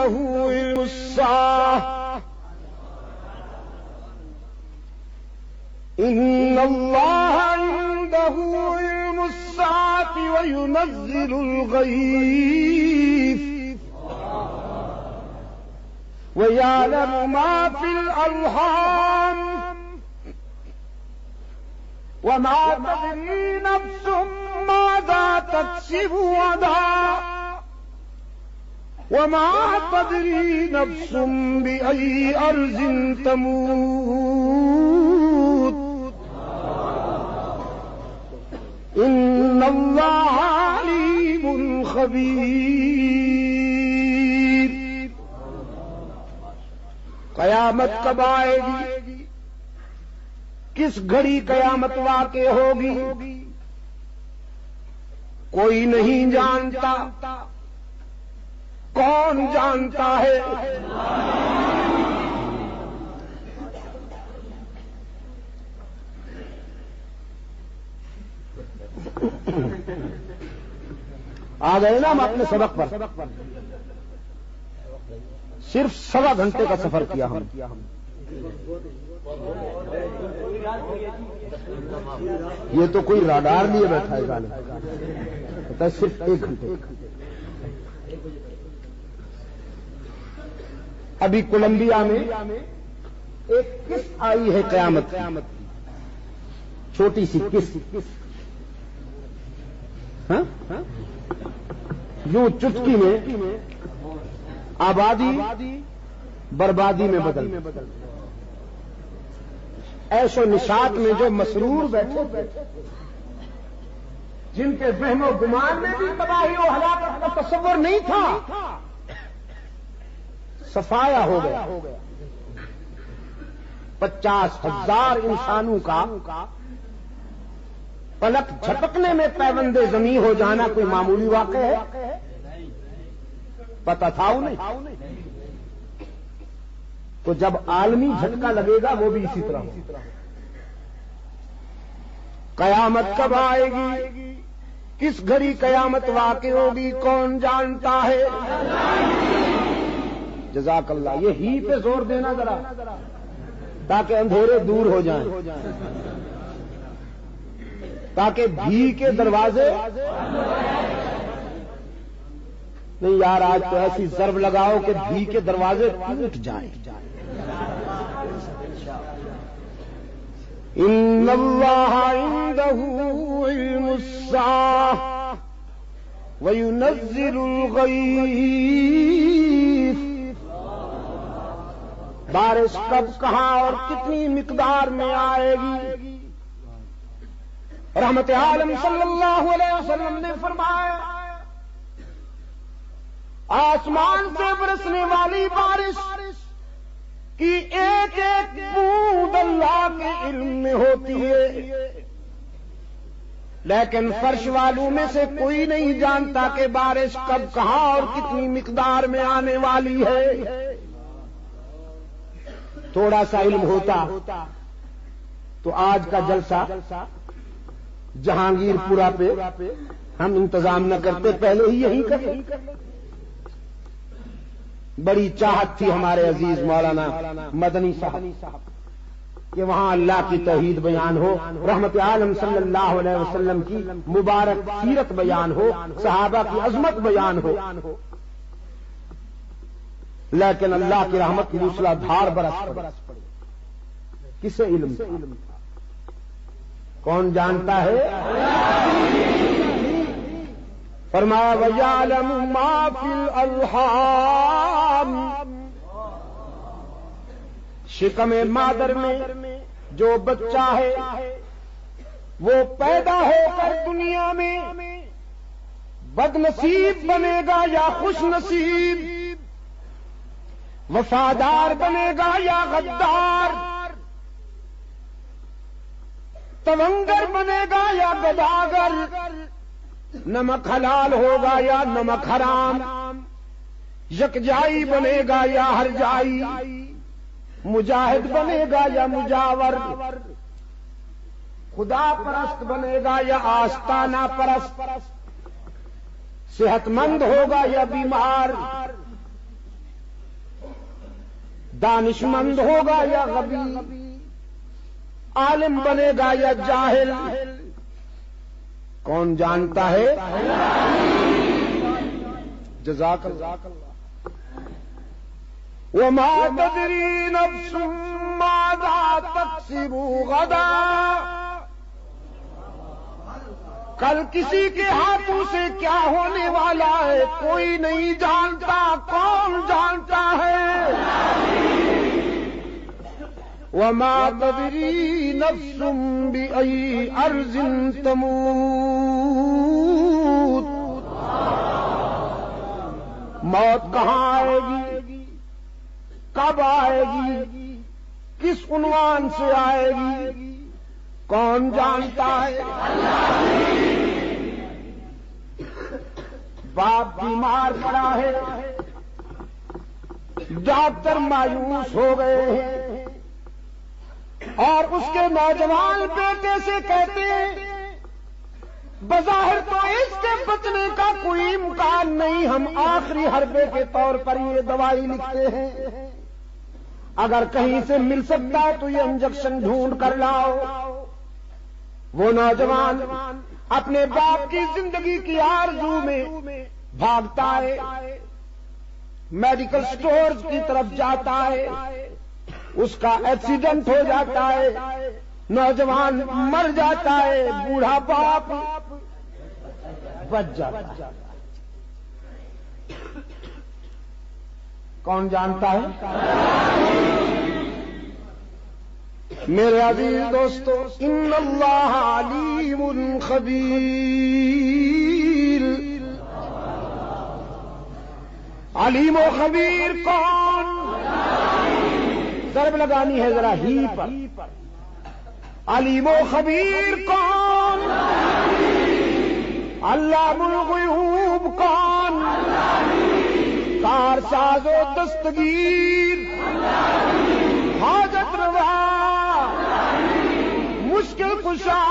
عنده علم الساعة إن الله عنده علم الساعة وينزل الغيث ويعلم ما في الأرحام وما تدري نفس ماذا تكسب غدا وما تدري نفس بأي أرض تموت إن الله عليم خبير. قیامت کب آئے گی؟ کس گھڑی قیامت واقع ہوگی؟ کوئی نہیں جانتا. کون جانتا ہے؟ آ گئے نا ہم اپنے سبق پر. صرف 1.25 گھنٹے کا سفر کیا ہم. یہ تو کوئی راڈار لیے بیٹھا ہے گانے پتا ہے. صرف 1 گھنٹے. ابھی کولمبیا میں ایک قسط آئی ہے قیامت کی، چھوٹی سی قسط. یوں چٹکی میں آبادی بربادی میں بدل. عیش و نشاط میں جو مسرور بیٹھے، جن کے وہم و گمان میں بھی تباہی و ہلاکت کا تصور نہیں تھا، صفایا ہو گیا. 50,000 انسانوں کا پلک جھپکنے میں پیوند زمیں ہو جانا کوئی معمولی واقعہ ہے؟ پتہ تھا انہیں. تو جب عالمی جھٹکا لگے گا وہ بھی اسی طرح. قیامت کب آئے گی؟ کس گھڑی قیامت واقع ہوگی؟ کون جانتا ہے؟ جزاک اللہ. یہ ہی پہ زور دینا ذرا تاکہ اندھیرے دور ہو جائیں، تاکہ بھی کے دروازے نہیں. یار آج تو ایسی ضرب لگاؤ کہ بھی کے دروازے ٹوٹ جائیں. ان اللہ عنده علم الساعة وينزل الغيث. بارش کب، کہاں اور کتنی مقدار میں آئے گی؟ رحمت عالم صلی اللہ علیہ وسلم نے فرمایا آسمان سے برسنے والی بارش کی ایک ایک بوند اللہ کے علم میں ہوتی ہے، لیکن فرش والوں میں سے کوئی نہیں جانتا کہ بارش کب، کہاں اور کتنی مقدار میں آنے والی ہے. تھوڑا سا علم ہوتا تو آج کا جلسہ جہانگیر پورا پہ ہم انتظام نہ کرتے، پہلے ہی یہی کرتے. بڑی چاہت تھی ہمارے عزیز مولانا مدنی صاحب کہ وہاں اللہ کی توحید بیان ہو، رحمت عالم صلی اللہ علیہ وسلم کی مبارک سیرت بیان ہو، صحابہ کی عظمت بیان ہو. لیکن اللہ کی رحمت موسلا دھار برس پڑی. کسے علم تھا؟ کون جانتا ہے؟ فرمایا وَيَعْلَمُ مَا فِي الْأَرْحَامِ. شکم مادر میں جو بچہ ہے وہ پیدا ہو کر دنیا میں بد نصیب بنے گا یا خوش نصیب، وفادار بنے گا یا غدار، تونگر بنے گا یا گداگر، نمک حلال ہوگا یا نمک حرام، یکجائی بنے گا یا ہرجائی، مجاہد بنے گا یا مجاور، خدا پرست بنے گا یا آستانہ پرست، صحت مند ہوگا یا بیمار، دانشمند ہوگا یا غبی، عالم بنے گا یا جاہل، کون جانتا ہے؟ جزاک اللہ۔ وما تدری نفس ماذا تکسب غدا، کل کسی کے ہاتھوں سے کیا ہونے والا ہے کوئی نہیں جانتا، کون جانتا ہے؟ وما تدری نفس بأي أرض تموت، موت کہاں آئے گی، کب آئے گی، کس عنوان سے آئے گی، کون جانتا ہے؟ باپ بیمار پڑا ہے، ڈاکٹر مایوس ہو گئے ہیں اور اس کے نوجوان بیٹے سے کہتے ہیں بظاہر تو اس کے بچنے کا کوئی امکان نہیں، ہم آخری حربے کے طور پر یہ دوائی لکھتے ہیں، اگر کہیں سے مل سکتا ہے تو یہ انجیکشن ڈھونڈ کر لاؤ۔ وہ نوجوان اپنے باپ کی زندگی کی آرزو میں بھاگتا ہے، میڈیکل سٹورز کی طرف جاتا ہے، اس کا ایکسیڈنٹ ہو جاتا ہے، نوجوان مر جاتا ہے، بوڑھا باپ بچ جاتا ہے۔ کون جانتا ہے؟ میرے عزیز دوستو، ان اللہ علیم خبیر، علیم و خبیر کون؟ ضرب لگانی ہے ذرا ہی پر، علیم و خبیر کون؟ علام الغیوب کون؟ کارساز و دستگیر، حاجت روا، مشکل کشا۔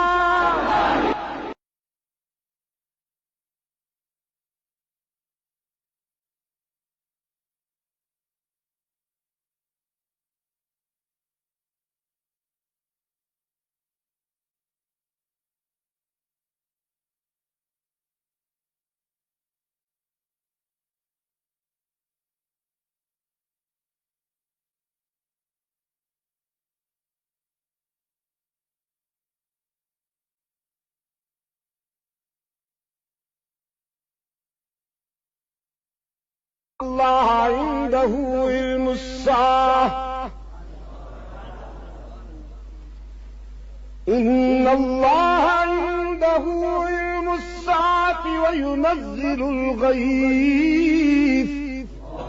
اللہ عنده علم الساعة، ان اللہ عنده علم الساعة وينزل الغيث